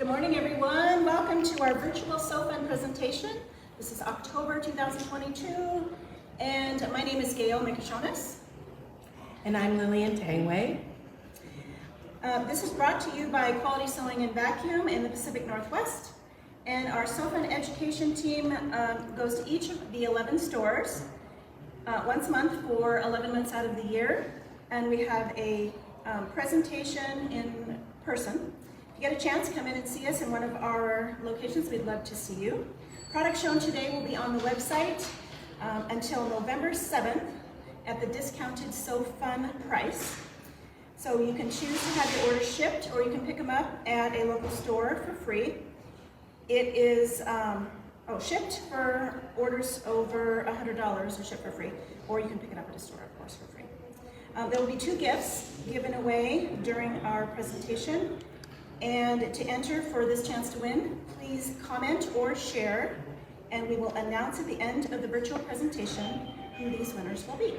Good morning, everyone. Welcome to our virtual SoFun presentation. This is October 2022, and my name is Gail and And I'm Lillian Tangway. This is brought to you by Quality Sewing and Vacuum in the Pacific Northwest. And our SoFun education team goes to each of the 11 stores once a month for 11 months out of the year. And we have a presentation in person. If you get a chance, come in and see us in one of our locations. We'd love to see you. Products shown today will be on the website until November 7th at the discounted SoFun price. So you can choose to have your orders shipped, or you can pick them up at a local store for free. It is shipped for orders over $100 is shipped for free, or you can pick it up at a store, of course, for free. There will be 2 gifts given away during our presentation. And to enter for this chance to win, please comment or share, and we will announce at the end of the virtual presentation who these winners will be.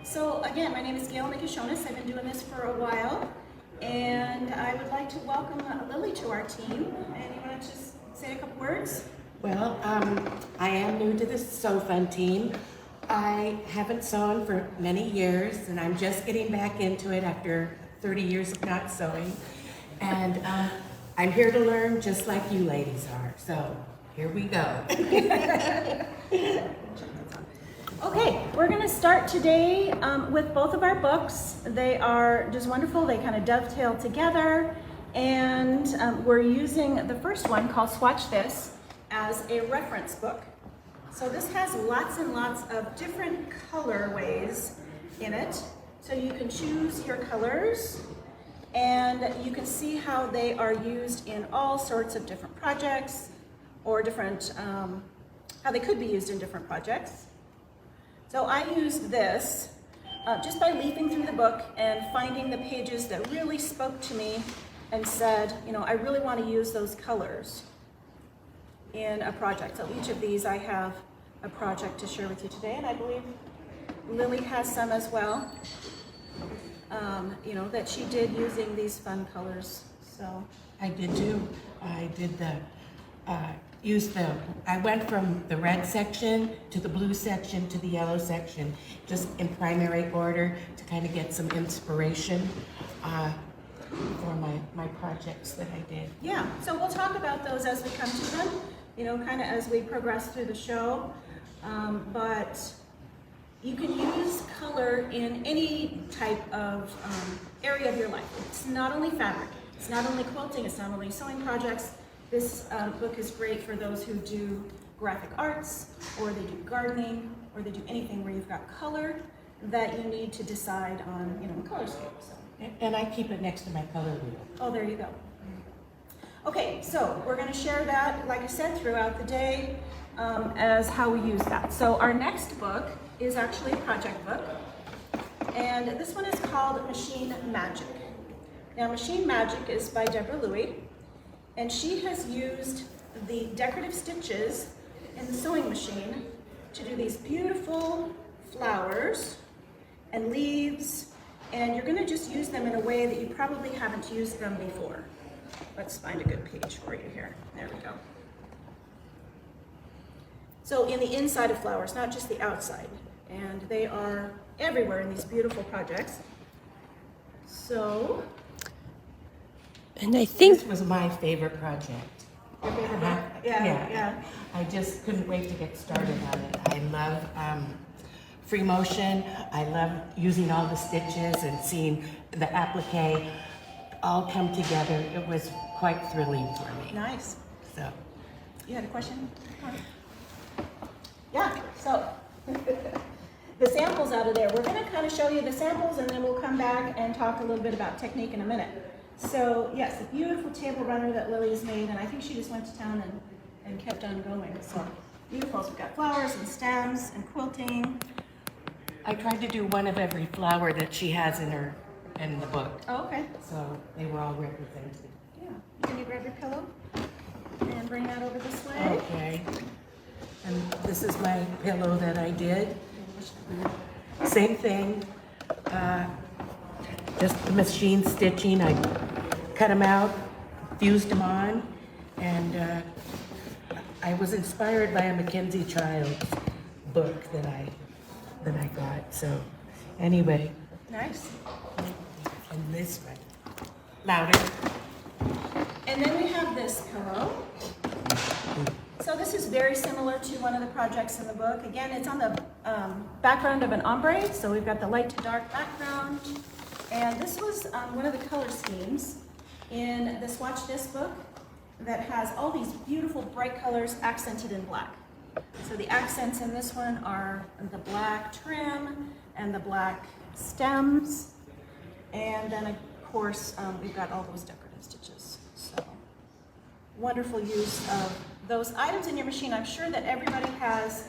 So again, my name is Gail and I've been doing this for a while, and I would like to welcome Lily to our team. And you want to just say a couple words? Well, I am new to the SoFun team. I haven't sewn for many years, and I'm just getting back into it after 30 years of not sewing. And I'm here to learn just like you ladies are. So here we go. Okay, we're going to start today with both of our books. They are just wonderful. They kind of dovetail together. And we're using the first one, called Swatch This, as a reference book. So this has lots and lots of different colorways in it. So you can choose your colors, and you can see how they are used in all sorts of different projects, or different, how they could be used in different projects. So I used this just by leafing through the book and finding the pages that really spoke to me and said, you know, I really want to use those colors in a project. So each of these I have a project to share with you today, and I believe Lily has some as well. You know, that she did using these fun colors. So I did too. I did I went from the red section to the blue section to the yellow section, just in primary order to kind of get some inspiration for my projects that I did. Yeah, so we'll talk about those as we come to them, you know, kind of as we progress through the show. But you can use color in any type of area of your life. It's not only fabric, it's not only quilting, it's not only sewing projects. This book is great for those who do graphic arts, or they do gardening, or they do anything where you've got color that you need to decide on, you know, a color scheme. So. And I keep it next to my color wheel. Oh, there you go. Okay, so we're going to share that, like I said, throughout the day as how we use that. So our next book is actually a project book, and this one is called Machine Magic. Now, Machine Magic is by Deborah Louie, and she has used the decorative stitches in the sewing machine to do these beautiful flowers and leaves, and you're going to just use them in a way that you probably haven't used them before. Let's find a good page for you here. There we go. So in the inside of flowers, not just the outside. And they are everywhere in these beautiful projects. So. And I think this was my favorite project. Your favorite book? Yeah. I just couldn't wait to get started on it. I love free motion. I love using all the stitches and seeing the applique all come together. It was quite thrilling for me. Nice. So. You had a question? Yeah, so the samples out of there. We're going to kind of show you the samples, and then we'll come back and talk a little bit about technique in a minute. So yes, a beautiful table runner that Lily's made, and I think she just went to town and kept on going. So beautiful. So we've got flowers and stems and quilting. I tried to do one of every flower that she has in the book. Oh, okay. So they were all represented. Yeah. Can you grab your pillow and bring that over this way? Okay. And this is my pillow that I did. Same thing. Just the machine stitching. I cut them out, fused them on, and I was inspired by a Mackenzie Childs book that I got. So anyway, Nice. and this one, louder. And then we have this pillow. So this is very similar to one of the projects in the book. Again, it's on the background of an ombre, so we've got the light to dark background. And this was one of the color schemes in the Swatch Disc book that has all these beautiful bright colors accented in black. So the accents in this one are the black trim and the black stems. And then of course, we've got all those decorative stitches. So wonderful use of those items in your machine. I'm sure that everybody has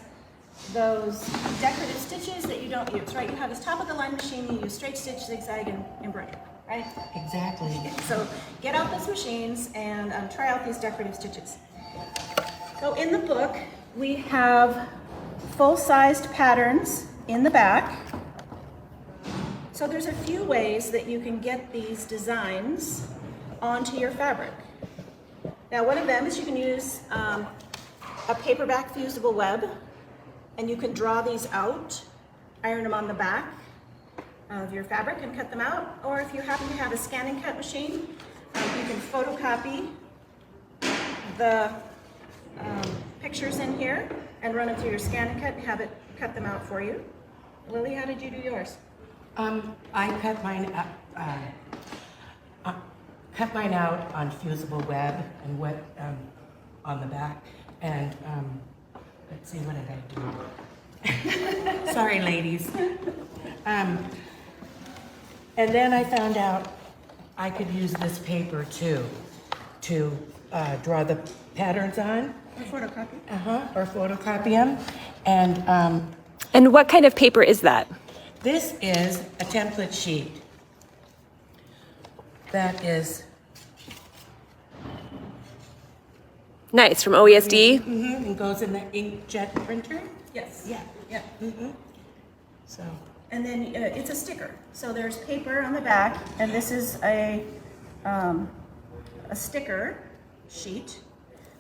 those decorative stitches that you don't use, right? You have this top of the line machine, you use straight stitch, zigzag, and embroidery, right? Exactly. So get out those machines and try out these decorative stitches. So in the book, we have full-sized patterns in the back. So there's a few ways that you can get these designs onto your fabric. Now, one of them is you can use a paperback fusible web, and you can draw these out, iron them on the back of your fabric and cut them out. Or if you happen to have a scan and cut machine, you can photocopy the pictures in here and run them through your scan and cut and have it cut them out for you. Lily, how did you do yours? I cut mine out on fusible web and wet on the back. And let's see, what did I do? Sorry, ladies. And then I found out I could use this paper too to draw the patterns on. Or photocopy. Or photocopy them. And what kind of paper is that? This is a template sheet. That is Nice, from OESD? and goes in the inkjet printer. Yes. Yeah. Yeah. So And then it's a sticker. So there's paper on the back, and this is a sticker sheet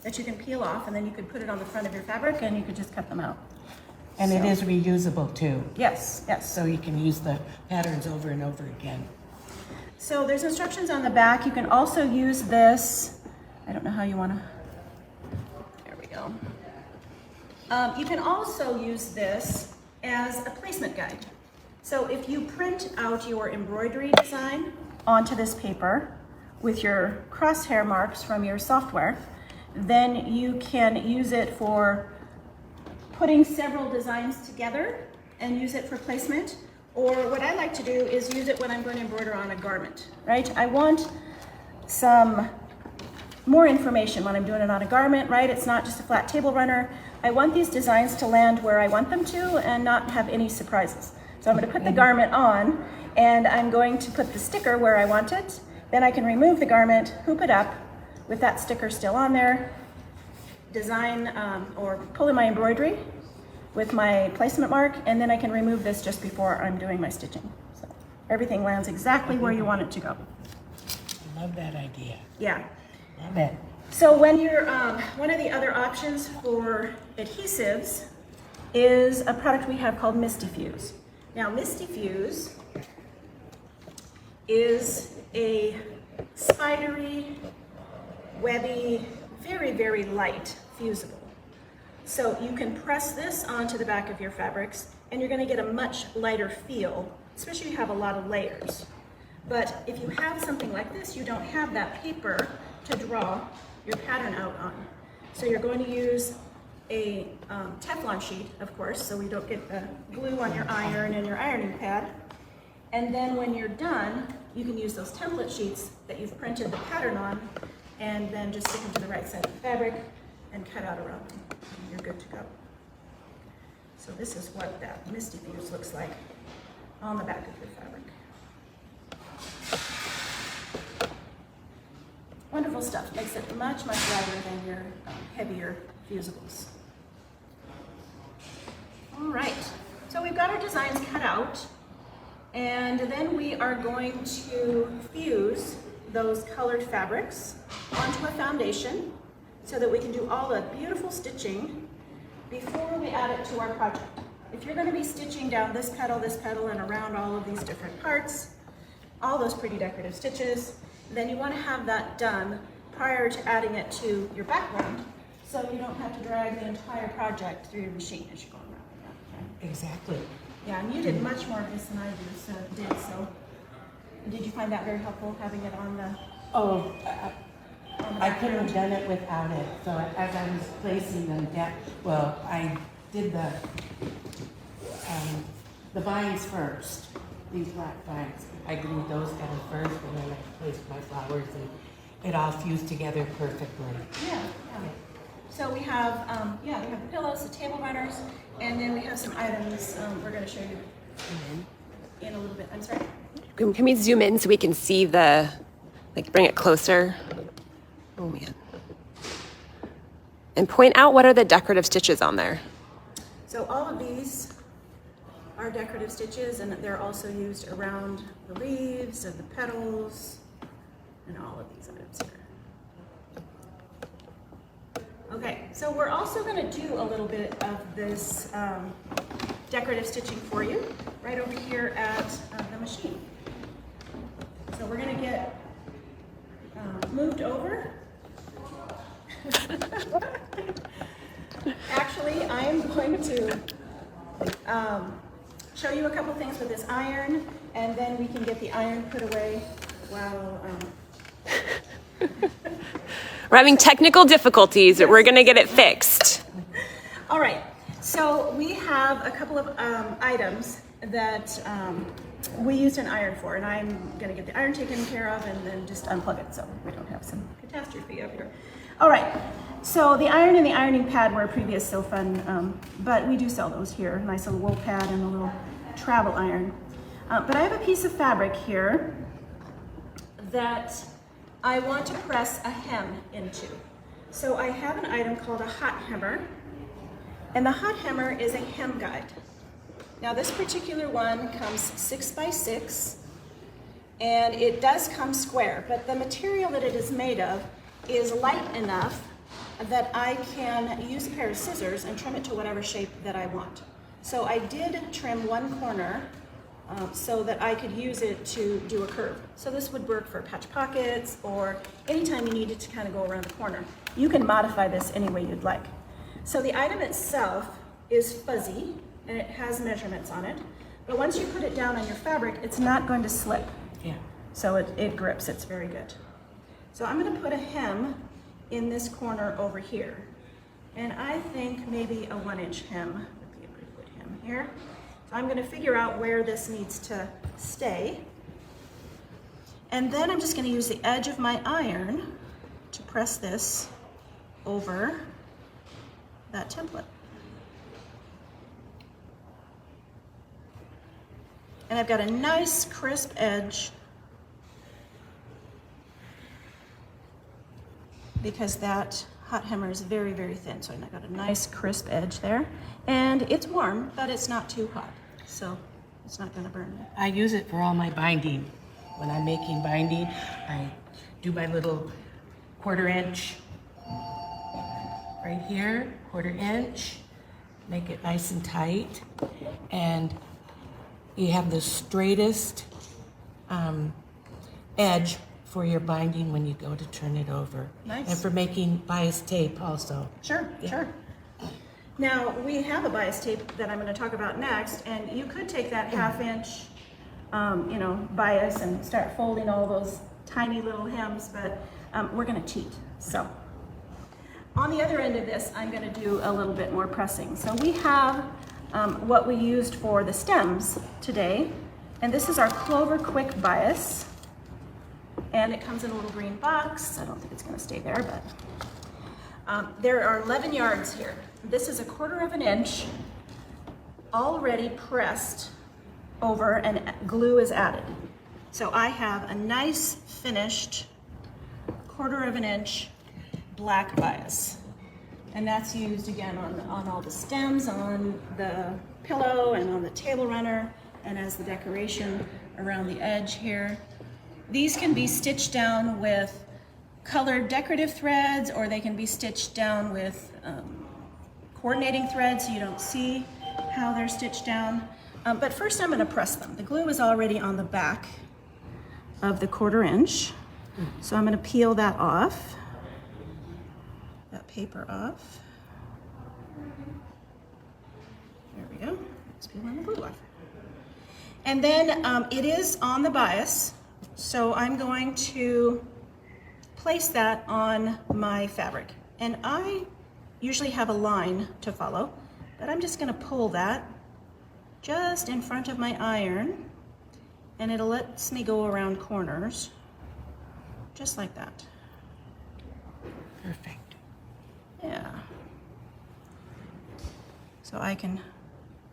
that you can peel off, and then you could put it on the front of your fabric, and you could just cut them out. and it is reusable too. Yes, yes. So you can use the patterns over and over again. So there's instructions on the back. You can also use this. I don't know how you want to. There we go. You can also use this as a placement guide. So if you print out your embroidery design onto this paper with your crosshair marks from your software, then you can use it for putting several designs together and use it for placement. Or what I like to do is use it when I'm going to embroider on a garment, right? I want some more information when I'm doing it on a garment, right? It's not just a flat table runner. I want these designs to land where I want them to and not have any surprises. So I'm going to put the garment on, and I'm going to put the sticker where I want it. Then I can remove the garment, hoop it up with that sticker still on there, design or pull in my embroidery with my placement mark, and then I can remove this just before I'm doing my stitching. So everything lands exactly where you want it to go. Love that idea. Yeah. Love it. So when you're, one of the other options for adhesives is a product we have called Misty Fuse. Now Misty Fuse is a spidery, webby, very, very light fusible. So you can press this onto the back of your fabrics and you're gonna get a much lighter feel, especially if you have a lot of layers. But if you have something like this, you don't have that paper to draw your pattern out on. So you're going to use a Teflon sheet, of course, so we don't get the glue on your iron and your ironing pad. And then when you're done, you can use those template sheets that you've printed the pattern on and then just stick them to the right side of the fabric and cut out around them. And you're good to go. So this is what that Misty Fuse looks like on the back of your fabric. Wonderful stuff. Makes it much, much lighter than your heavier fusibles. All right, so we've got our designs cut out, and then we are going to fuse those colored fabrics onto a foundation so that we can do all the beautiful stitching before we add it to our project. If you're going to be stitching down this petal, and around all of these different parts, all those pretty decorative stitches, then you want to have that done prior to adding it to your background, so you don't have to drag the entire project through your machine as you're going around. Okay? Exactly. Yeah, and you did much more of this than I did, so did you find that very helpful, having it on the Oh, on the I couldn't have background? done it without it. So as I was placing them down, well, I did the vines first. These black vines, I glued those down first, and then I placed my flowers, and it all fused together perfectly. Yeah. So we have, we have the pillows, the table runners, and then we have some items we're going to show you in a little bit. I'm sorry. Can we zoom in so we can see the, like, bring it closer? Oh, man. And point out what are the decorative stitches on there. So all of these are decorative stitches, and they're also used around the leaves and the petals and all of these items here. Okay, so we're also going to do a little bit of this decorative stitching for you right over here at the machine. So we're going to get moved over. Actually, I am going to show you a couple things with this iron, and then we can get the iron put away while We're having technical difficulties, but we're going to get it fixed. all right, so we have a couple of items that we used an iron for, and I'm going to get the iron taken care of and then just unplug it so we don't have some catastrophe up here. All right, so the iron and the ironing pad were a previous So Fun, but we do sell those here. Nice little wool pad and a little travel iron. But I have a piece of fabric here that I want to press a hem into. So I have an item called a hot hemmer, and the hot hemmer is a hem guide. Now this particular one comes 6 by 6, and it does come square, but the material that it is made of is light enough that I can use a pair of scissors and trim it to whatever shape that I want. So I did trim one corner so that I could use it to do a curve. So this would work for patch pockets or anytime you needed to kind of go around the corner. You can modify this any way you'd like. So the item itself is fuzzy and it has measurements on it, but once you put it down on your fabric, it's not going to slip. Yeah. So it grips, it's very good. So I'm going to put a hem in this corner over here. And I think maybe a 1-inch hem would be a pretty good hem here. So I'm going to figure out where this needs to stay. And then I'm just going to use the edge of my iron to press this over that template. And I've got a nice crisp edge because that hot hammer is very, very thin. So I've got a nice crisp edge there. And it's warm, but it's not too hot. So it's not gonna burn me. I use it for all my binding. When I'm making binding, I do my little 1/4 inch right here, 1/4 inch, make it nice and tight. And you have the straightest edge for your binding when you go to turn it over. Nice. And for making bias tape also. Sure, sure. Now, we have a bias tape that I'm going to talk about next, and you could take that 1/2 inch, bias and start folding all those tiny little hems, but we're going to cheat. So, on the other end of this, I'm going to do a little bit more pressing. So we have what we used for the stems today, and this is our Clover Quick bias, and it comes in a little green box. I don't think it's going to stay there, but there are 11 yards here. This is a 1/4 inch already pressed over and glue is added. So I have a nice finished 1/4 inch black bias. And that's used again on all the stems, on the pillow and on the table runner, and as the decoration around the edge here. These can be stitched down with colored decorative threads, or they can be stitched down with coordinating threads so you don't see how they're stitched down. But first I'm going to press them. The glue is already on the back of the 1/4 inch. So I'm going to peel that off, that paper off. There we go. Let's peel the glue off. And then it is on the bias, so I'm going to place that on my fabric. And I usually have a line to follow, but I'm just going to pull that just in front of my iron, and it lets me go around corners, just like that. Perfect. Yeah. So I can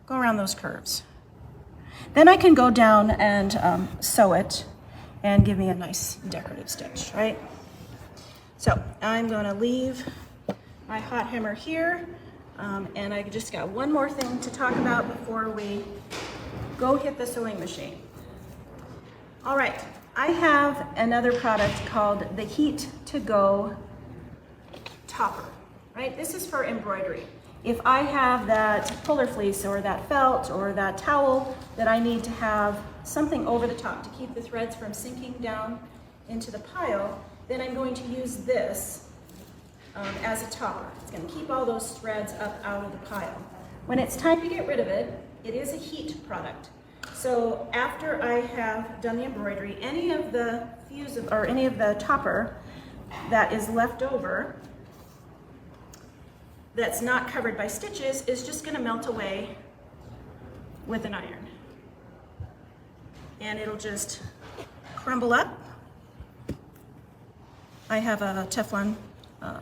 go around those curves. Then I can go down and sew it and give me a nice decorative stitch, right? So I'm going to leave my hot hammer here, and I just got one more thing to talk about before we go hit the sewing machine. All right, I have another product called the Heat to Go Topper, right? This is for embroidery. If I have that puller fleece or that felt or that towel that I need to have something over the top to keep the threads from sinking down into the pile, then I'm going to use this as a topper. It's going to keep all those threads up out of the pile. When it's time to get rid of it, it is a heat product. So after I have done the embroidery, any of the fuse or any of the topper that is left over that's not covered by stitches is just going to melt away with an iron. And it'll just crumble up. I have a Teflon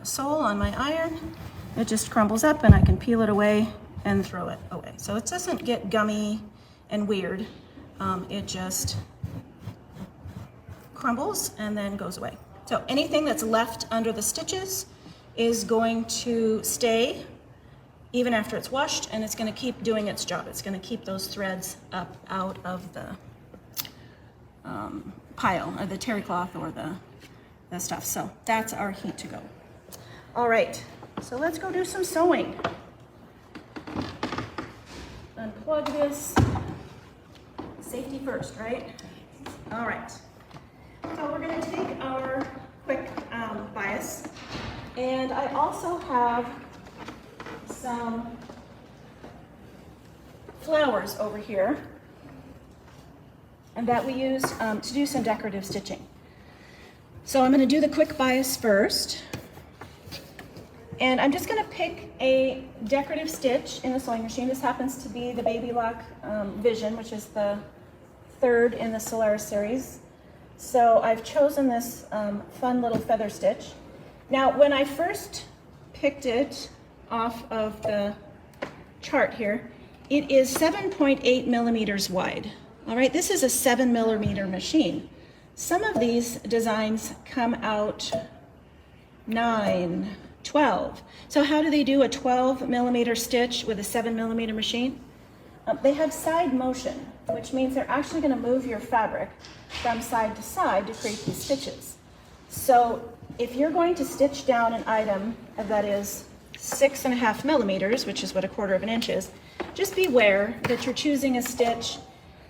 sole on my iron. It just crumbles up and I can peel it away and throw it away. So it doesn't get gummy and weird. It just crumbles and then goes away. So anything that's left under the stitches is going to stay even after it's washed, and it's going to keep doing its job. It's going to keep those threads up out of the pile, or the terry cloth, or the stuff. So that's our Heat to Go. All right, so let's go do some sewing. Unplug this. Safety first, right? All right. So we're going to take our quick bias, and I also have some flowers over here, and that we use to do some decorative stitching. So I'm going to do the quick bias first, and I'm just going to pick a decorative stitch in the sewing machine. This happens to be the Baby Lock Vision, which is the 3rd in the Solaris series. So I've chosen this fun little feather stitch. Now, when I first picked it off of the chart here, it is 7.8 millimeters wide. All right, this is a 7 millimeter machine. Some of these designs come out 9, 12. So how do they do a 12 millimeter stitch with a 7 millimeter machine? They have side motion, which means they're actually going to move your fabric from side to side to create these stitches. So if you're going to stitch down an item that is 6.5 millimeters, which is what 1/4 of an inch is, just beware that you're choosing a stitch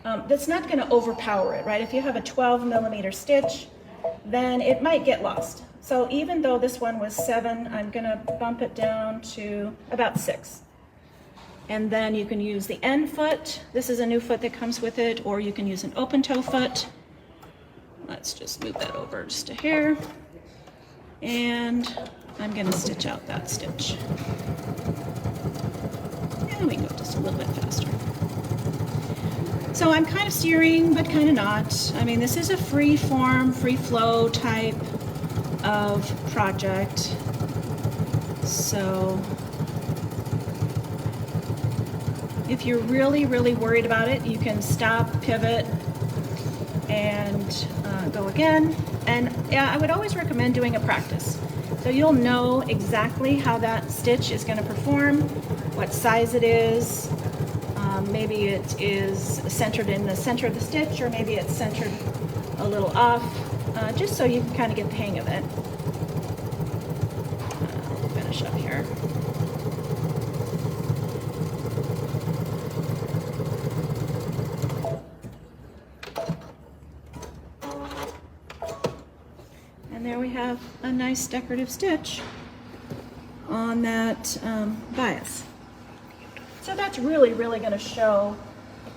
that's not going to overpower it, right? If you have a 12 millimeter stitch, then it might get lost. So even though this one was 7, I'm going to bump it down to about 6. And then you can use the end foot. This is a new foot that comes with it, or you can use an open toe foot. Let's just move that over just a hair. And I'm going to stitch out that stitch. And we can go just a little bit faster. So I'm kind of steering, but kind of not. I mean, this is a free form, free flow type of project. So if you're really, really worried about it, you can stop, pivot, and go again. And yeah, I would always recommend doing a practice. So you'll know exactly how that stitch is going to perform, what size it is. Maybe it is centered in the center of the stitch, or maybe it's centered a little off, just so you can kind of get the hang of it. finish up here. And there we have a nice decorative stitch on that bias. So that's really going to show,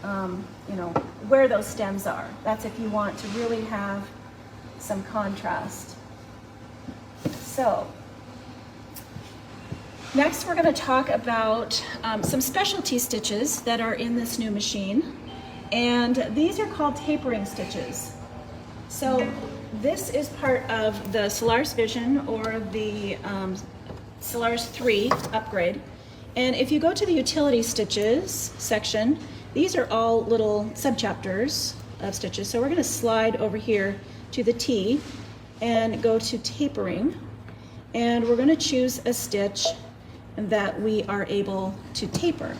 you know, where those stems are. That's if you want to really have some contrast. So next we're going to talk about some specialty stitches that are in this new machine. And these are called tapering stitches. So this is part of the Solaris Vision or the Solaris 3 upgrade. And if you go to the utility stitches section, these are all little subchapters of stitches. So we're going to slide over here to the T and go to tapering. And we're going to choose a stitch that we are able to taper.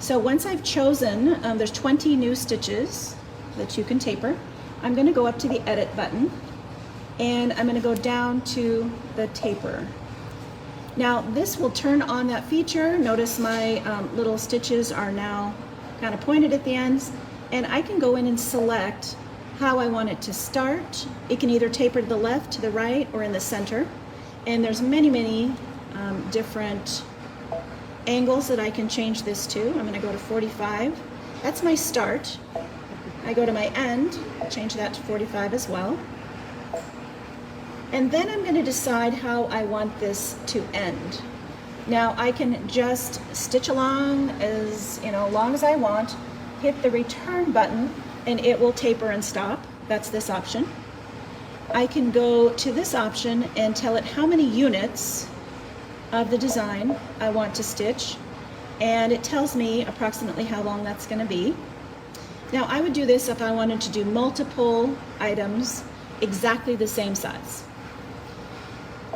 So once I've chosen, there's 20 new stitches that you can taper. I'm going to go up to the edit button and I'm going to go down to the taper. Now this will turn on that feature. Notice my little stitches are now kind of pointed at the ends, and I can go in and select how I want it to start. It can either taper to the left, to the right, or in the center. And there's many different angles that I can change this to. I'm going to go to 45. That's my start. I go to my end, change that to 45 as well. And then I'm going to decide how I want this to end. Now I can just stitch along as, you know, long as I want, hit the return button, and it will taper and stop. That's this option. I can go to this option and tell it how many units of the design I want to stitch, and it tells me approximately how long that's going to be. Now I would do this if I wanted to do multiple items exactly the same size.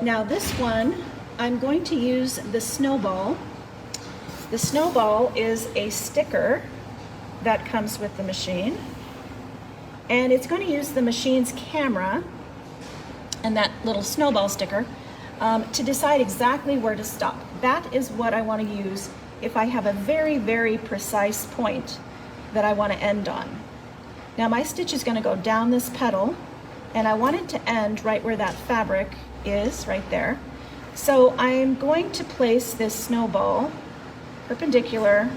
Now this one, I'm going to use the snowball. The snowball is a sticker that comes with the machine, and it's going to use the machine's camera and that little snowball sticker to decide exactly where to stop. That is what I want to use if I have a very precise point that I want to end on. Now my stitch is going to go down this petal, and I want it to end right where that fabric is, right there. So I'm going to place this snowball perpendicular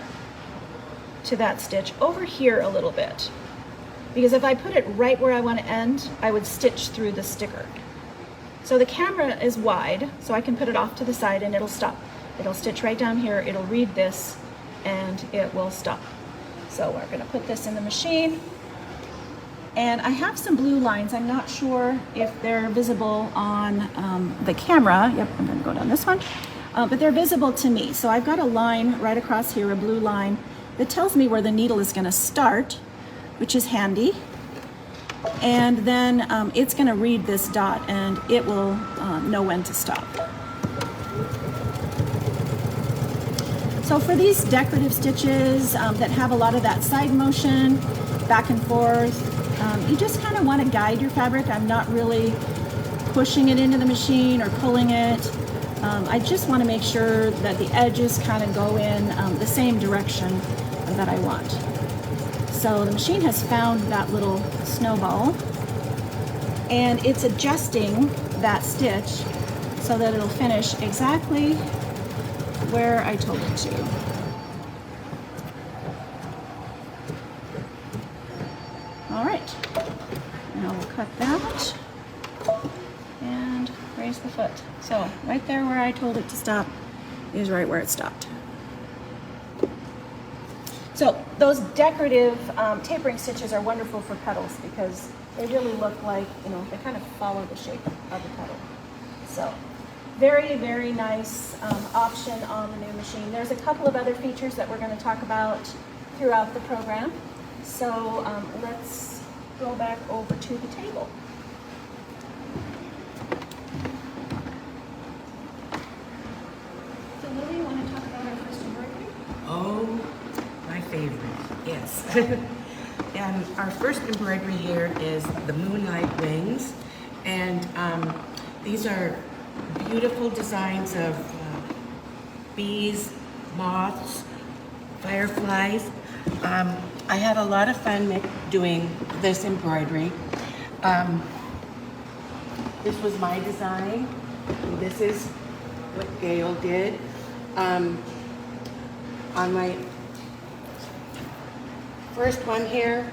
to that stitch over here a little bit, because if I put it right where I want to end, I would stitch through the sticker. So the camera is wide, so I can put it off to the side and it'll stop. It'll stitch right down here, it'll read this, and it will stop. So we're going to put this in the machine. And I have some blue lines. I'm not sure if they're visible on the camera. Yep, I'm going to go down this one. But they're visible to me. So I've got a line right across here, a blue line, that tells me where the needle is going to start, which is handy. And then it's going to read this dot, and it will know when to stop. So for these decorative stitches that have a lot of that side motion, back and forth, you just kind of want to guide your fabric. I'm not really pushing it into the machine or pulling it. I just want to make sure that the edges kind of go in the same direction that I want. So the machine has found that little snowball, and it's adjusting that stitch so that it'll finish exactly where I told it to. All right, now we'll cut that and raise the foot. So right there where I told it to stop is right where it stopped. So those decorative tapering stitches are wonderful for petals because they really look like, you know, they kind of follow the shape of the petal. So very nice option on the new machine. There's a couple of other features that we're going to talk about throughout the program. So let's go back over to the table. So Lily, you want to talk about our first embroidery? Oh, my favorite, yes. And our first embroidery here is the Moonlight Wings. And these are beautiful designs of bees, moths, fireflies. I had a lot of fun doing this embroidery. This was my design. This is what Gail did. On my first one here,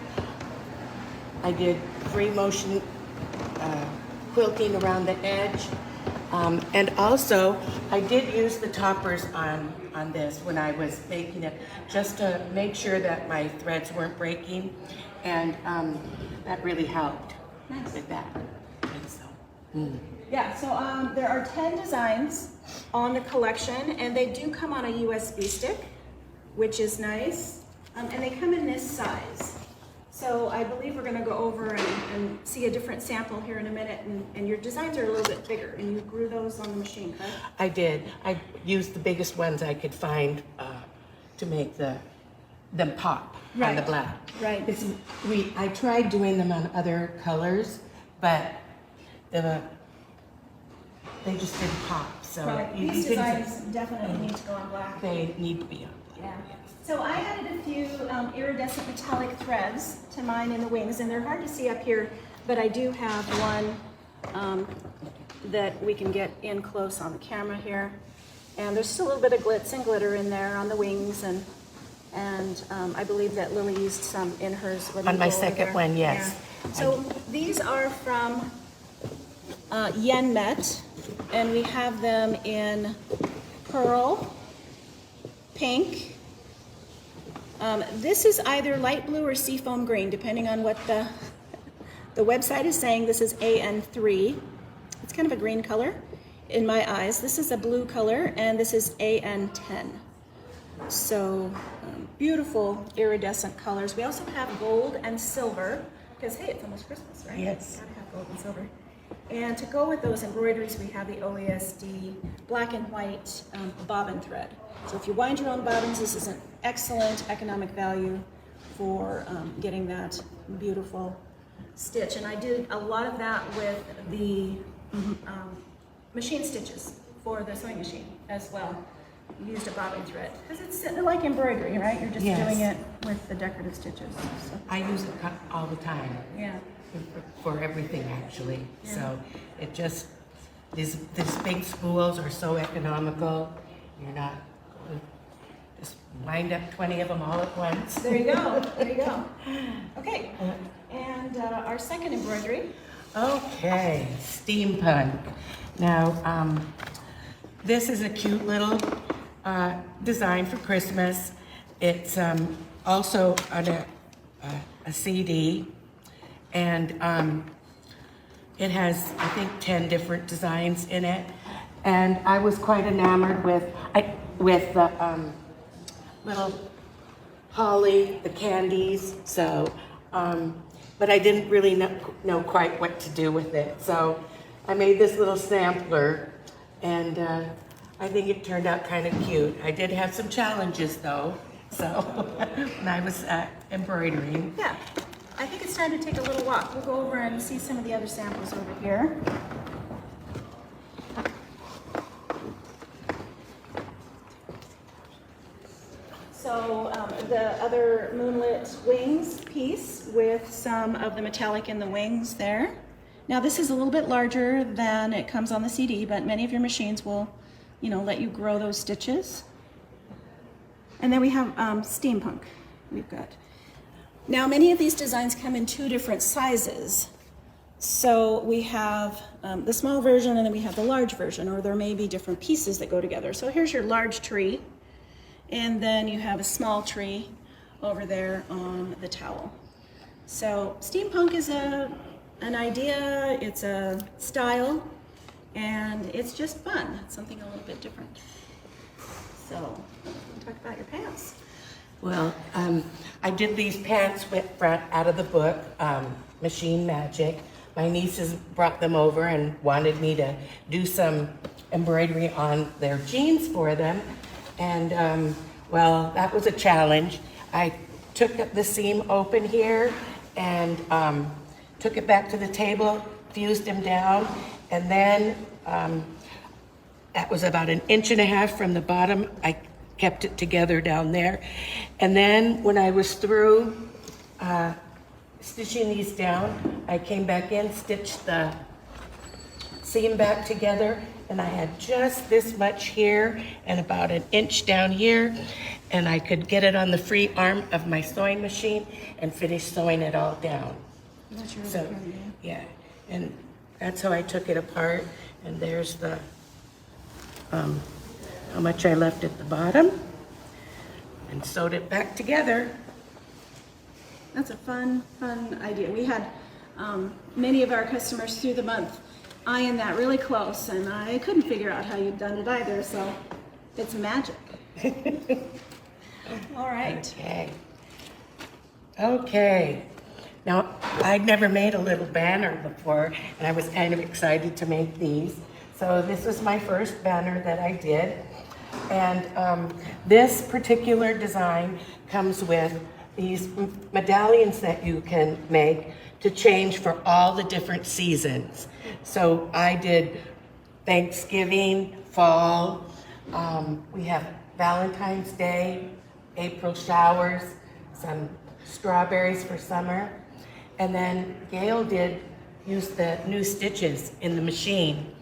I did free motion quilting around the edge. And also, I did use the toppers on this when I was making it, just to make sure that my threads weren't breaking, and that really helped with that. And so, Yeah, so there are 10 designs on the collection, and they do come on a USB stick, which is nice, and they come in this size. So I believe we're going to go over and see a different sample here in a minute, and your designs are a little bit bigger, and you grew those on the machine, correct? I did. I used the biggest ones I could find to make them pop on the black. Right. I tried doing them on other colors, but they just didn't pop. So Right. These designs definitely need to go on black. They need to be on black. Yeah. So I added a few iridescent metallic threads to mine in the wings, and they're hard to see up here, but I do have one that we can get in close on the camera here. And there's still a little bit of glitz and glitter in there on the wings, and I believe that Lily used some in hers. On my second one, yes. Yeah. So these are from Yen Met, and we have them in pearl, pink. This is either light blue or seafoam green, depending on what the website is saying. This is AN3. It's kind of a green color in my eyes. This is a blue color, and this is AN10. So beautiful iridescent colors. We also have gold and silver, because hey, it's almost Christmas, right? Yes. Gotta have gold and silver. And to go with those embroideries, we have the OESD black and white bobbin thread. So if you wind your own bobbins, this is an excellent economic value for getting that beautiful stitch. And I did a lot of that with the machine stitches for the sewing machine as well. Used a bobbin thread, because it's like embroidery, right? You're just doing it with the decorative stitches. So. I use it all the time. Yeah. For everything, actually. Yeah. So it just, these big spools are so economical. You're not, just wind up 20 of them all at once. There you go, there you go. Okay, and our second embroidery. Okay, Steampunk. Now, this is a cute little design for Christmas. It's also on a CD. And it has, I think, 10 different designs in it. And I was quite enamored with the little holly, the candies. So, but I didn't really know quite what to do with it. So I made this little sampler, and I think it turned out kind of cute. I did have some challenges though, so when I was embroidering. Yeah. I think it's time to take a little walk. We'll go over and see some of the other samples over here. So the other moonlit wings piece with some of the metallic in the wings there. Now this is a little bit larger than it comes on the CD, but many of your machines will, let you grow those stitches. And then we have Steampunk. We've got. Now, many of these designs come in 2 different sizes. So we have the small version, and then we have the large version, or there may be different pieces that go together. So here's your large tree, and then you have a small tree over there on the towel. So Steampunk is an idea, it's a style, and it's just fun. It's something a little bit different. So, talk about your pants. Well, I did these pants out of the book, Machine Magic. My nieces brought them over and wanted me to do some embroidery on their jeans for them. And, well, that was a challenge. I took the seam open here and took it back to the table, fused them down, and then that was about 1.5 inches from the bottom. I kept it together down there. And then when I was through stitching these down, I came back in, stitched the seam back together, and I had just this much here and about 1 inch down here, and I could get it on the free arm of my sewing machine and finish sewing it all down. That's really So, pretty. yeah, and that's how I took it apart, and there's the, how much I left at the bottom, and sewed it back together. That's a fun idea. We had many of our customers through the month eyeing that really close, and I couldn't figure out how you'd done it either, so it's magic. All right. Okay. Okay. Now, I'd never made a little banner before, and I was kind of excited to make these. So this was my first banner that I did. And this particular design comes with these medallions that you can make to change for all the different seasons. So I did Thanksgiving, fall, we have Valentine's Day, April showers, some strawberries for summer. And then Gail did use the new stitches in the machine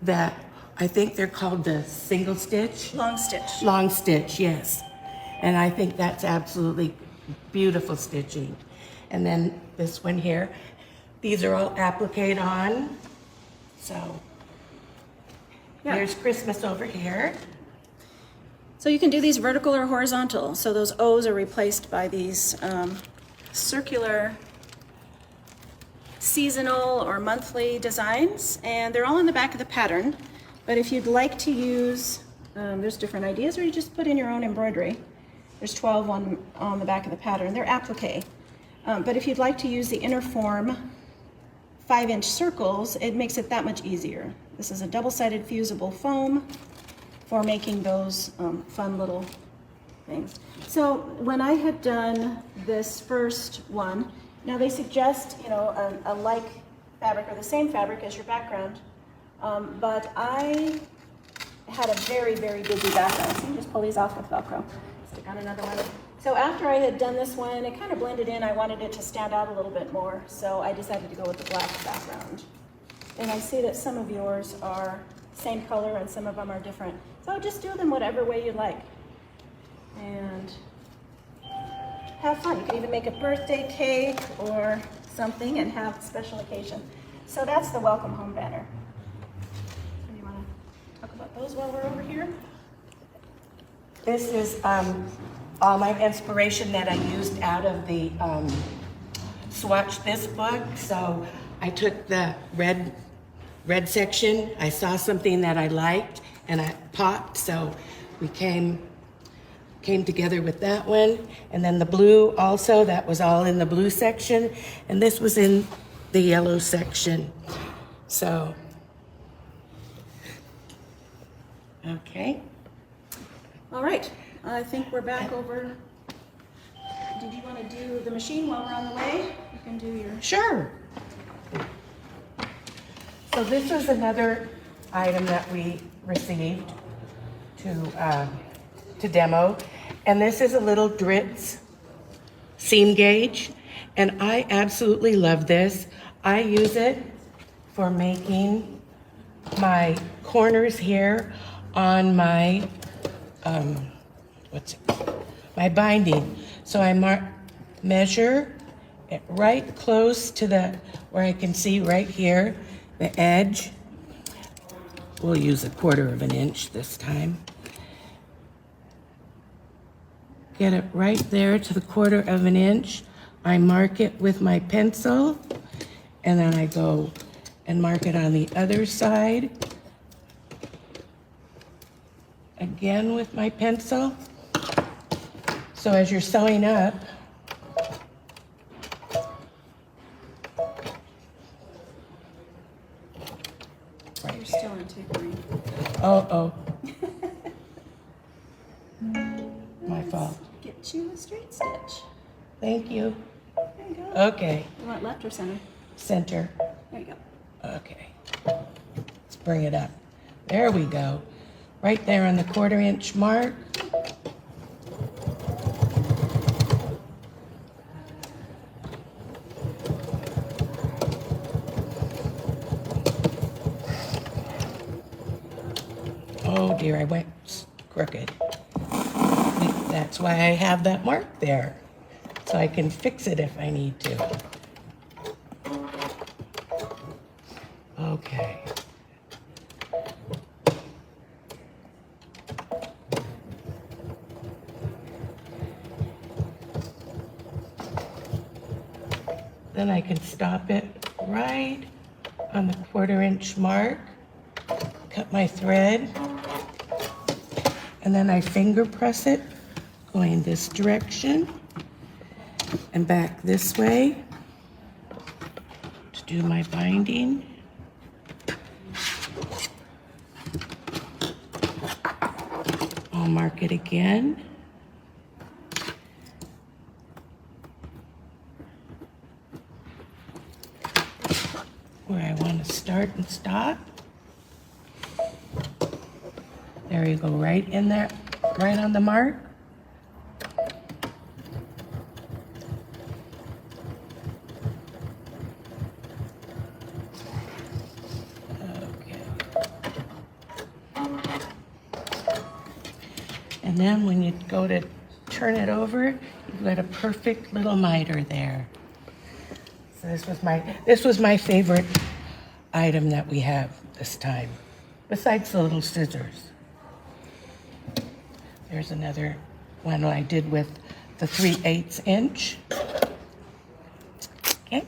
that I think they're called the single stitch. Long stitch. Long stitch, yes. And I think that's absolutely beautiful stitching. And then this one here, these are all appliqued on. So Yeah. here's Christmas over here. So you can do these vertical or horizontal. So those O's are replaced by these circular seasonal or monthly designs, and they're all in the back of the pattern. But if you'd like to use, there's different ideas, or you just put in your own embroidery. There's 12 on the back of the pattern. They're applique. But if you'd like to use the inner form 5-inch circles, it makes it that much easier. This is a double-sided fusible foam for making those fun little things. So when I had done this first one, now they suggest, you know, a like fabric or the same fabric as your background, but I had a very, very busy background. So you can just pull these off with Velcro. Stick on another one. So after I had done this one, it kind of blended in. I wanted it to stand out a little bit more, so I decided to go with the black background. And I see that some of yours are same color and some of them are different. So just do them whatever way you like. And have fun. You can even make a birthday cake or something and have a special occasion. So that's the welcome home banner. So you want to talk about those while we're over here? This is all my inspiration that I used out of the Swatch This book. So I took the red section. I saw something that I liked and I popped. So we came together with that one. And then the blue also, that was all in the blue section. And this was in the yellow section. So, okay. All right. I think we're back over. Did you want to do the machine while we're on the way? You can do your... Sure. So this was another item that we received to demo. And this is a little Dritz seam gauge. And I absolutely love this. I use it for making my corners here on my, my binding. So I measure it right close to where I can see right here, the edge. We'll use 1/4 inch this time. Get it right there to the 1/4 inch. I mark it with my pencil, and then I go and mark it on the other side. Again with my pencil. So as you're sewing up, You're still on tapering. oh. My fault. Get you a straight stitch. Thank you. There you go. Okay, You want left or center? center. There you go. Okay. Let's bring it up. There we go. right there on the 1/4 inch mark. Oh dear, I went crooked. That's why I have that mark there, so I can fix it if I need to. Okay. Then I can stop it right on the 1/4 inch mark, cut my thread, and then I finger press it going this direction and back this way to do my binding. I'll mark it again. Where I want to start and stop. There you go, right in there, right on the mark. Okay. And then when you go to turn it over, you've got a perfect little miter there. So this was my favorite item that we have this time, besides the little scissors. There's another one I did with the 3/8 inch. Okay.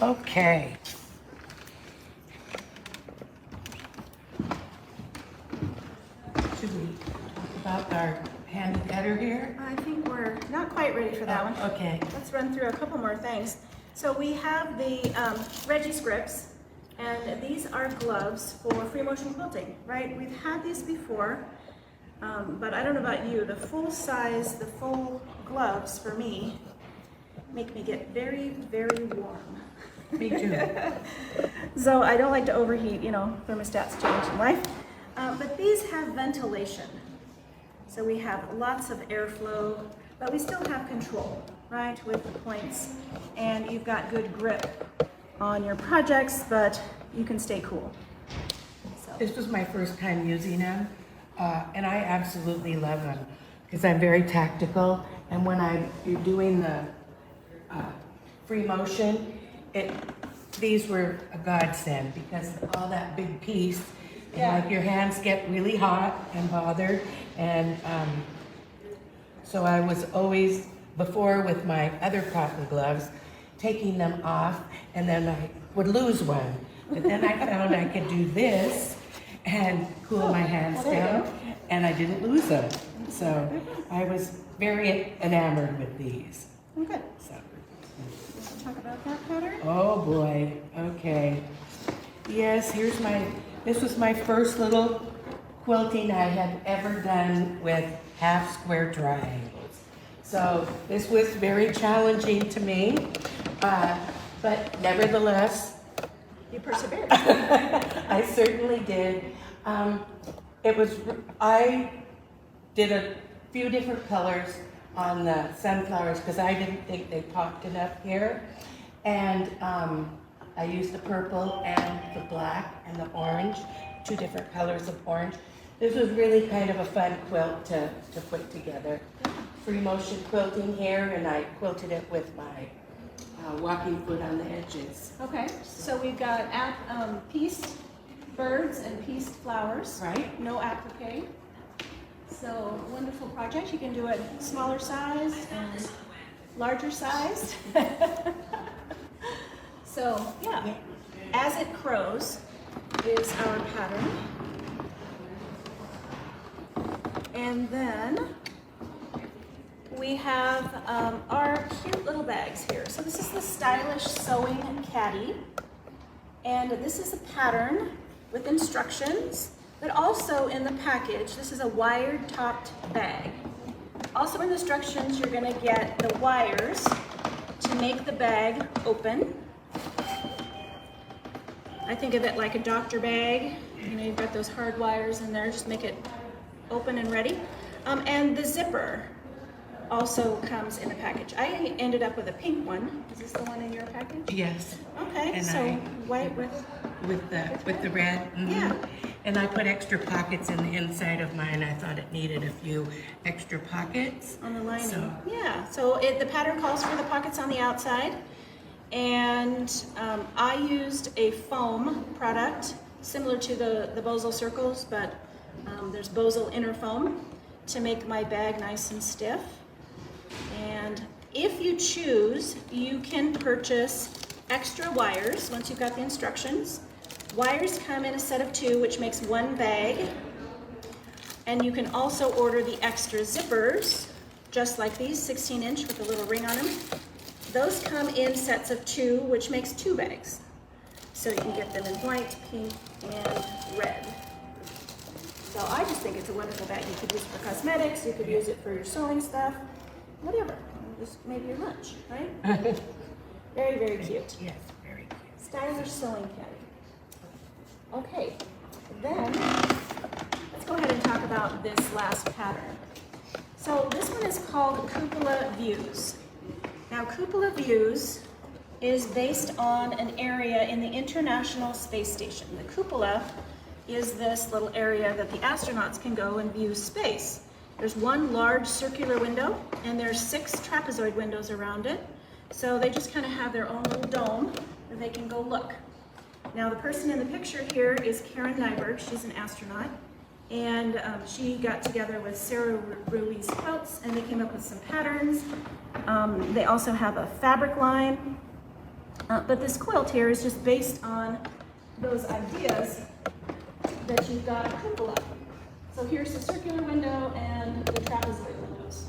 Okay. Should we talk about our hand header here? I think we're not quite ready for that one. Okay. Let's run through a couple more things. So we have the Reggie scripts, and these are gloves for free motion quilting, right? We've had these before, but I don't know about you, the full size, the full gloves for me make me get very, very warm. Me too. So I don't like to overheat, you know, thermostats change in life. But these have ventilation. So we have lots of airflow, but we still have control, right, with the points. And you've got good grip on your projects, but you can stay cool. So. This was my first time using them, and I absolutely love them because I'm very tactical. And when you're doing the free motion, these were a godsend because all that big piece, and like your hands get really hot and bothered. And so I was always, before with my other cotton gloves, taking them off, and then I would lose one. But then I found I could do this and cool my hands down, and I didn't lose them. So I was very enamored with these. Okay. So. Let's talk about that pattern. Oh boy, okay. Yes, this was my first little quilting I had ever done with half square triangles. So this was very challenging to me, but nevertheless, You persevered. I certainly did. I did a few different colors on the sunflowers because I didn't think they popped enough here. And I used the purple and the black and the orange, 2 different colors of orange. This was really kind of a fun quilt to put together. Free motion quilting here, and I quilted it with my walking foot on the edges. Okay, so we've got pieced birds and pieced flowers. Right. No applique. So wonderful project. You can do it smaller size and larger size. So yeah, As It Crows is our pattern. And then we have our cute little bags here. So this is the Stylish Sewing Caddy. And this is a pattern with instructions, but also in the package, this is a wired topped bag. Also in the instructions, you're gonna get the wires to make the bag open. I think of it like a doctor bag. You know, you've got those hard wires in there, just make it open and ready. And the zipper also comes in the package. I ended up with a pink one. Is this the one in your package? Yes. Okay, And so I- white with With the red. Mhm. Yeah. And I put extra pockets in the inside of mine. I thought it needed a few extra pockets. on the lining. So- Yeah, so the pattern calls for the pockets on the outside. And I used a foam product similar to the Bosal circles, but there's Bosal inner foam to make my bag nice and stiff. And if you choose, you can purchase extra wires once you've got the instructions. Wires come in a set of 2, which makes 1 bag. And you can also order the extra zippers, just like these, 16-inch with a little ring on them. Those come in sets of 2, which makes 2 bags. So you can get them in white, pink, and red. So I just think it's a wonderful bag. You could use it for cosmetics, you could use it for your sewing stuff, whatever. Just maybe your lunch, right? Very, very cute. Yes, very cute. Stylish sewing caddy. Okay, then let's go ahead and talk about this last pattern. So this one is called Cupola Views. Now Cupola Views is based on an area in the International Space Station. The cupola is this little area that the astronauts can go and view space. There's one large circular window and there's 6 trapezoid windows around it. So they just kind of have their own little dome where they can go look. Now the person in the picture here is Karen Nyberg. She's an astronaut. And she got together with Sarah Ruiz Peltz and they came up with some patterns. They also have a fabric line. But this quilt here is just based on those ideas that you've got a cupola. So here's the circular window and the trapezoid windows.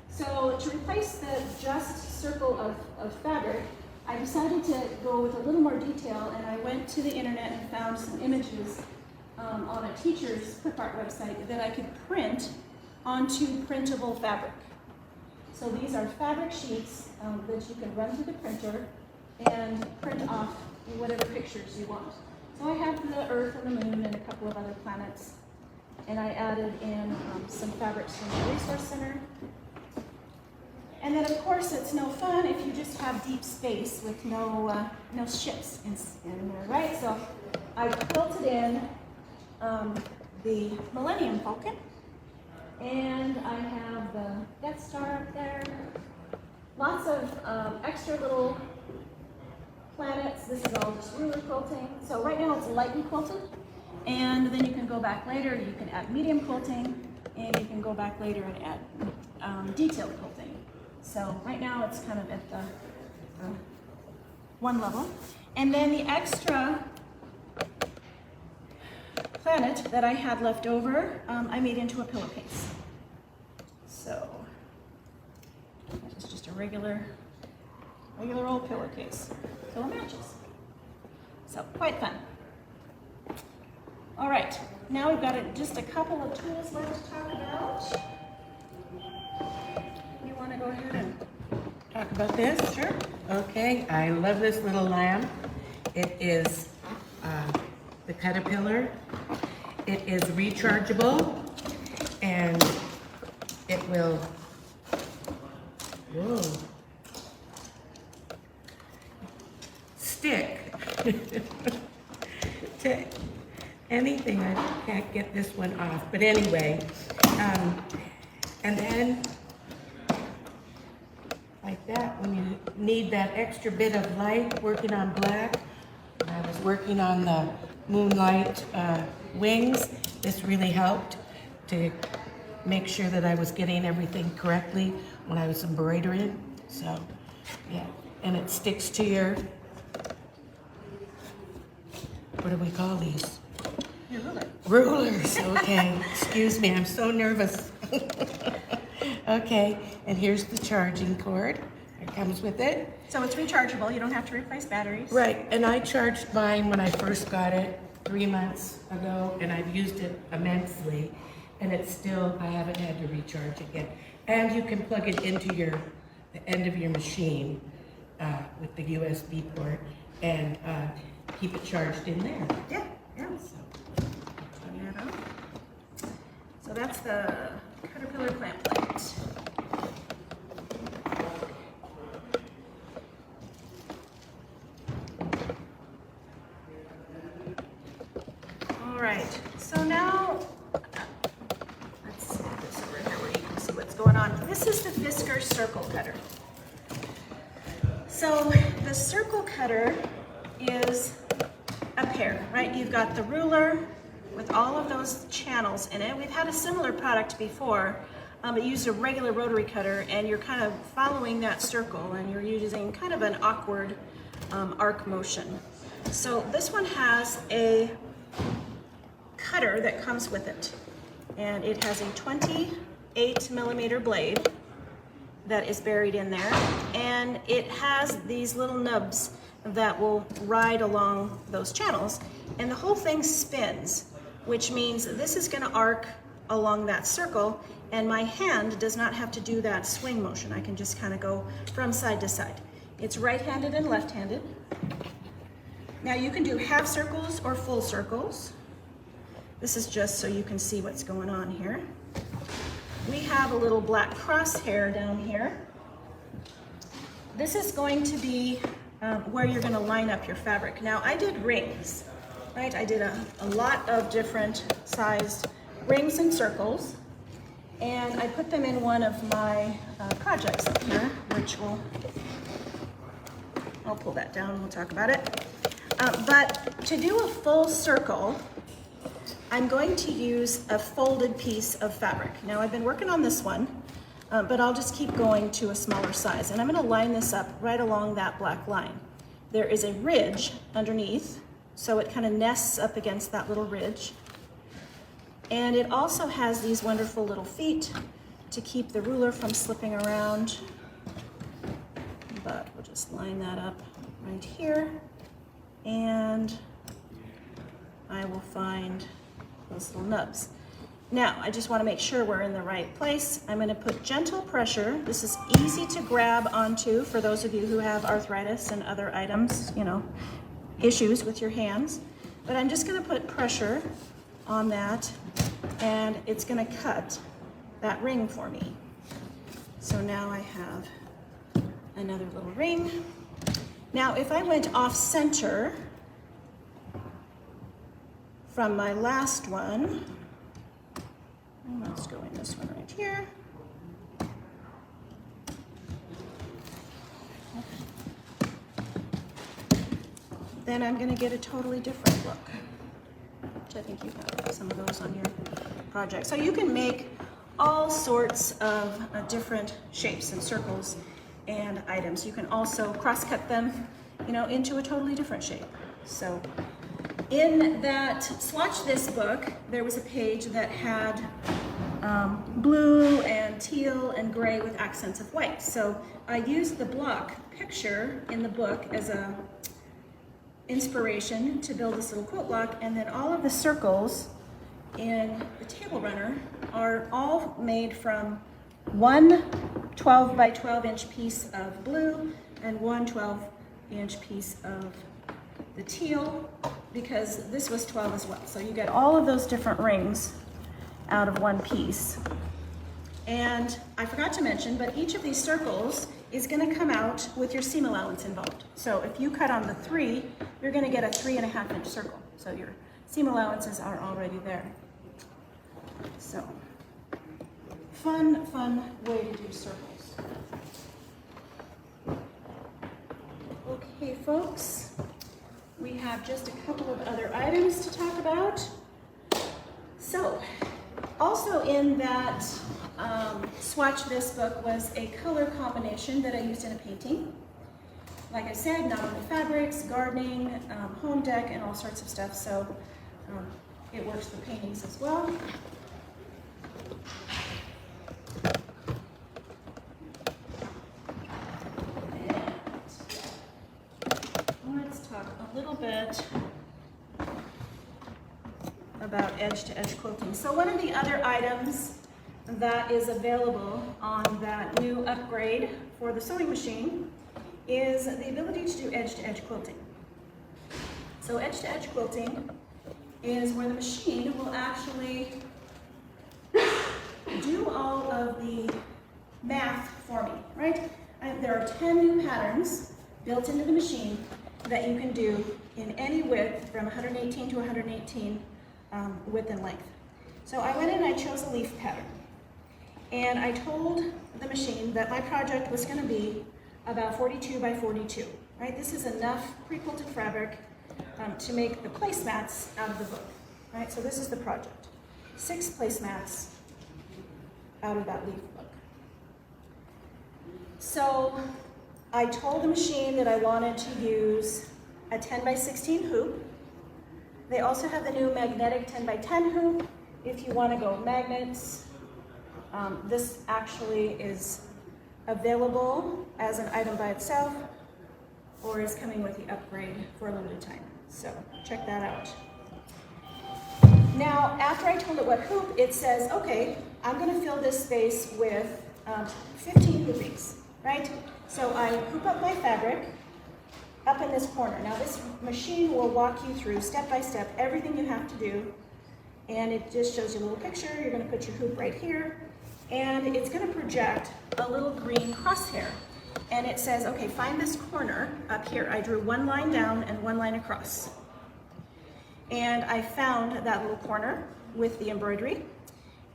So to replace the just circle of fabric, I decided to go with a little more detail, and I went to the internet and found some images on a teacher's clip art website that I could print onto printable fabric. So these are fabric sheets that you can run through the printer and print off whatever pictures you want. So I have the Earth and the Moon and a couple of other planets, and I added in some fabrics from the Resource Center. And then of course it's no fun if you just have deep space with no ships in there, right? So I quilted in the Millennium Falcon, and I have the Death Star up there. Lots of extra little planets. This is all just ruler quilting. So right now it's lightly quilted, and then you can go back later, you can add medium quilting, and you can go back later and add detailed quilting. So right now it's kind of at the one level. And then the extra planet that I had left over, I made into a pillowcase. So it's just a regular old pillowcase. So it matches. So quite fun. All right, now we've got just a couple of tools left to talk about. You want to go ahead and Talk about this? Sure. Okay, I love this little lamp. It is the Caterpillar. It is rechargeable, and it will, stick to anything. I can't get this one off, but anyway, and then like that, when you need that extra bit of light working on black. I was working on the moonlight wings. This really helped to make sure that I was getting everything correctly when I was embroidering. So, yeah, and it sticks to your, what do we call these? your ruler. Rulers, okay. Excuse me, I'm so nervous. Okay, and here's the charging cord. It comes with it. So it's rechargeable. You don't have to replace batteries. Right, and I charged mine when I first got it 3 months ago, and I've used it immensely, and it's still, I haven't had to recharge it yet. And you can plug it into the end of your machine with the USB port, and keep it charged in there. Yeah, yeah. Turn that on. So that's the Caterpillar clamp plate. All right, so now, let's move this over here where you can see what's going on. This is the Fisker circle cutter. So the circle cutter is a pair, right? You've got the ruler with all of those channels in it. We've had a similar product before, but used a regular rotary cutter, and you're kind of following that circle, and you're using kind of an awkward arc motion. So this one has a cutter that comes with it, and it has a 28mm blade that is buried in there, and it has these little nubs that will ride along those channels, and the whole thing spins, which means this is going to arc along that circle, and my hand does not have to do that swing motion. I can just kind of go from side to side. It's right-handed and left-handed. Now you can do half circles or full circles. This is just so you can see what's going on here. We have a little black crosshair down here. This is going to be where you're going to line up your fabric. Now I did rings, right? I did a lot of different sized rings and circles, and I put them in one of my projects up here, which I'll pull that down and we'll talk about it. But to do a full circle, I'm going to use a folded piece of fabric. Now I've been working on this one, but I'll just keep going to a smaller size. And I'm going to line this up right along that black line. There is a ridge underneath, so it kind of nests up against that little ridge. And it also has these wonderful little feet to keep the ruler from slipping around. But we'll just line that up right here. And I will find those little nubs. Now, I just want to make sure we're in the right place. I'm going to put gentle pressure. This is easy to grab onto for those of you who have arthritis and other items, issues with your hands. But I'm just going to put pressure on that, and it's going to cut that ring for me. So now I have another little ring. Now, if I went off center from my last one, let's go in this one right here. Then I'm going to get a totally different look, which I think you have some of those on your project. So you can make all sorts of different shapes and circles and items. You can also cross-cut them, into a totally different shape. So in that Swatch This book, there was a page that had blue and teal and gray with accents of white. So I used the block picture in the book as a inspiration to build this little quilt block, and then all of the circles in the table runner are all made from one 12 by 12 inch piece of blue and one 12-inch piece of the teal, because this was 12 as well. So you get all of those different rings out of one piece. And I forgot to mention, but each of these circles is going to come out with your seam allowance involved. So if you cut on the 3, you're going to get a 3.5-inch circle. So your seam allowances are already there. So fun way to do circles. Okay, folks, we have just a couple of other items to talk about. So, also in that Swatch This book was a color combination that I used in a painting. Like I said, not only fabrics, gardening, home dec, and all sorts of stuff, so it works for paintings as well. Let's talk a little bit about edge-to-edge quilting. So one of the other items that is available on that new upgrade for the sewing machine is the ability to do edge-to-edge quilting. So So edge-to-edge quilting is where the machine will actually do all of the math for me, right? There are 10 new patterns built into the machine that you can do in any width from 118 to 118 width and length. So I went in and I chose a leaf pattern. And I told the machine that my project was going to be about 42 by 42, right? This is enough pre-quilted fabric to make the placemats out of the book, right? So this is the project. 6 placemats out of that leaf book. So I told the machine that I wanted to use a 10 by 16 hoop. They also have the new magnetic 10 by 10 hoop if you want to go magnets. This actually is available as an item by itself or is coming with the upgrade for a limited time. So check that out. Now, after I told it what hoop, it says, okay, I'm going to fill this space with 15 hoopings, right? So I hoop up my fabric up in this corner. Now this machine will walk you through step by step everything you have to do, and it just shows you a little picture. You're going to put your hoop right here, and it's going to project a little green crosshair. And it says, okay, find this corner up here. I drew one line down and one line across. And I found that little corner with the embroidery.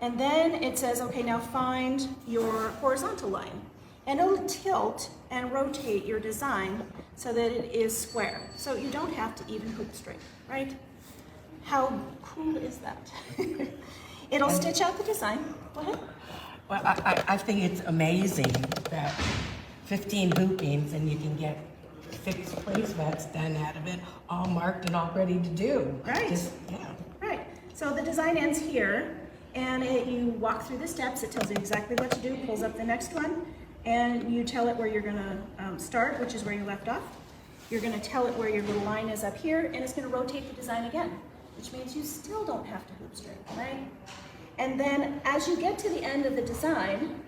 And then it says, okay, now find your horizontal line. And it'll tilt and rotate your design so that it is square. So you don't have to even hoop straight, right? How cool is that? It'll stitch out the design. Go ahead. Well, I think it's amazing that 15 hoopings and you can get 6 placemats done out of it, all marked and all ready to do. Right. Yeah. Right. So the design ends here, and you walk through the steps. It tells you exactly what to do, pulls up the next one, and you tell it where you're going to start, which is where you left off. You're going to tell it where your little line is up here, and it's going to rotate the design again, which means you still don't have to hoop straight, right? And then as you get to the end of the design,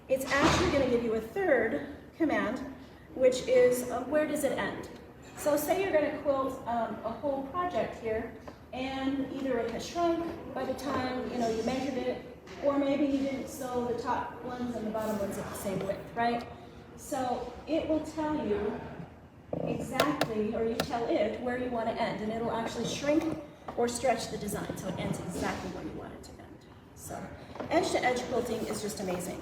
it's actually going to give you a third command, which is where does it end? So say you're going to quilt a whole project here, and either it has shrunk by the time you measured it, or maybe you didn't sew the top ones and the bottom ones at the same width, right? So it will tell you exactly, or you tell it where you want to end, and it'll actually shrink or stretch the design so it ends exactly where you want it to end. So edge-to-edge quilting is just amazing.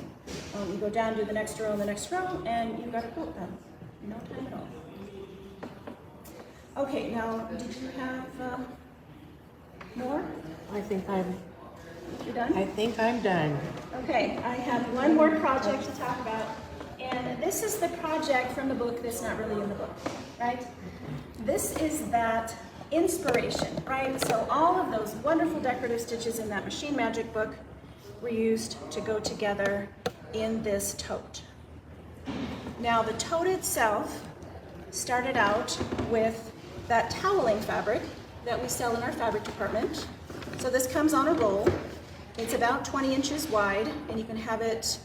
You go down to the next row and the next row, and you've got a quilt done in no time at all. Okay, now did you have more? You're done? I think I'm done. Okay, I have one more project to talk about, and this is the project from the book that's not really in the book, right? This is that inspiration, right? So all of those wonderful decorative stitches in that Machine Magic book were used to go together in this tote. Now the tote itself started out with that toweling fabric that we sell in our fabric department. So this comes on a roll. It's about 20 inches wide, and you can have it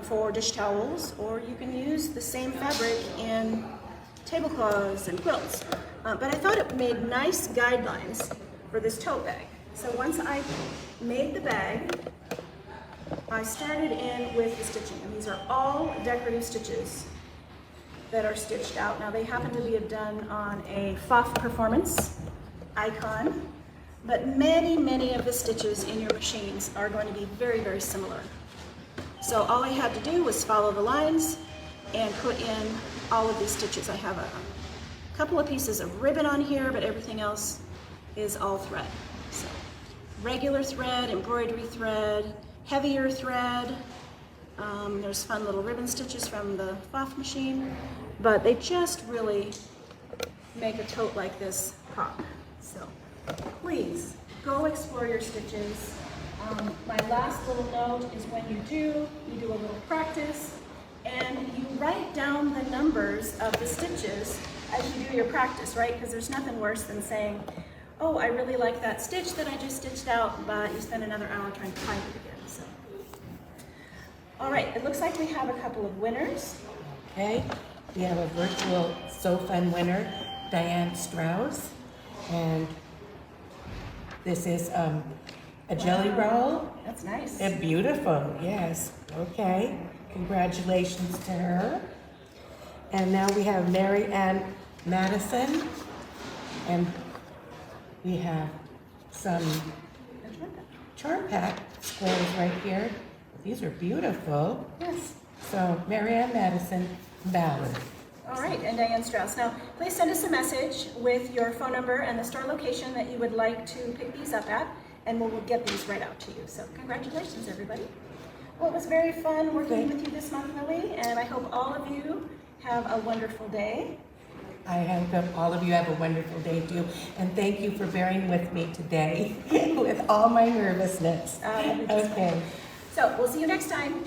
for dish towels, or you can use the same fabric in tablecloths and quilts. But I thought it made nice guidelines for this tote bag. So once I made the bag, I started in with the stitching, and these are all decorative stitches that are stitched out. Now they happen to be done on a FOF Performance icon, but many of the stitches in your machines are going to be very, very similar. So all I had to do was follow the lines and put in all of these stitches. I have a couple of pieces of ribbon on here, but everything else is all thread. So regular thread, embroidery thread, heavier thread. There's fun little ribbon stitches from the FOF machine, but they just really make a tote like this pop. So please go explore your stitches. My last little note is when you do a little practice, and you write down the numbers of the stitches as you do your practice, right? Because there's nothing worse than saying, oh, I really like that stitch that I just stitched out, but you spend another hour trying to find it again. So, all right, it looks like we have a couple of winners. Okay, we have a virtual Sew Fun winner, Diane Strauss, and this is a jelly roll. That's nice. And beautiful, yes. Okay, congratulations to her. And now we have Mary Ann Madison, and we have some charm pack squares right here. These are beautiful. Yes. So Mary Ann Madison, Ballard. All right, and Diane Strauss. Now, please send us a message with your phone number and the store location that you would like to pick these up at, and we'll get these right out to you. So congratulations, everybody. Well, it was very fun working with you this month, Lily, and I hope all of you have a wonderful day. I hope all of you have a wonderful day too, and thank you for bearing with me today with all my nervousness. Okay. So we'll see you next time.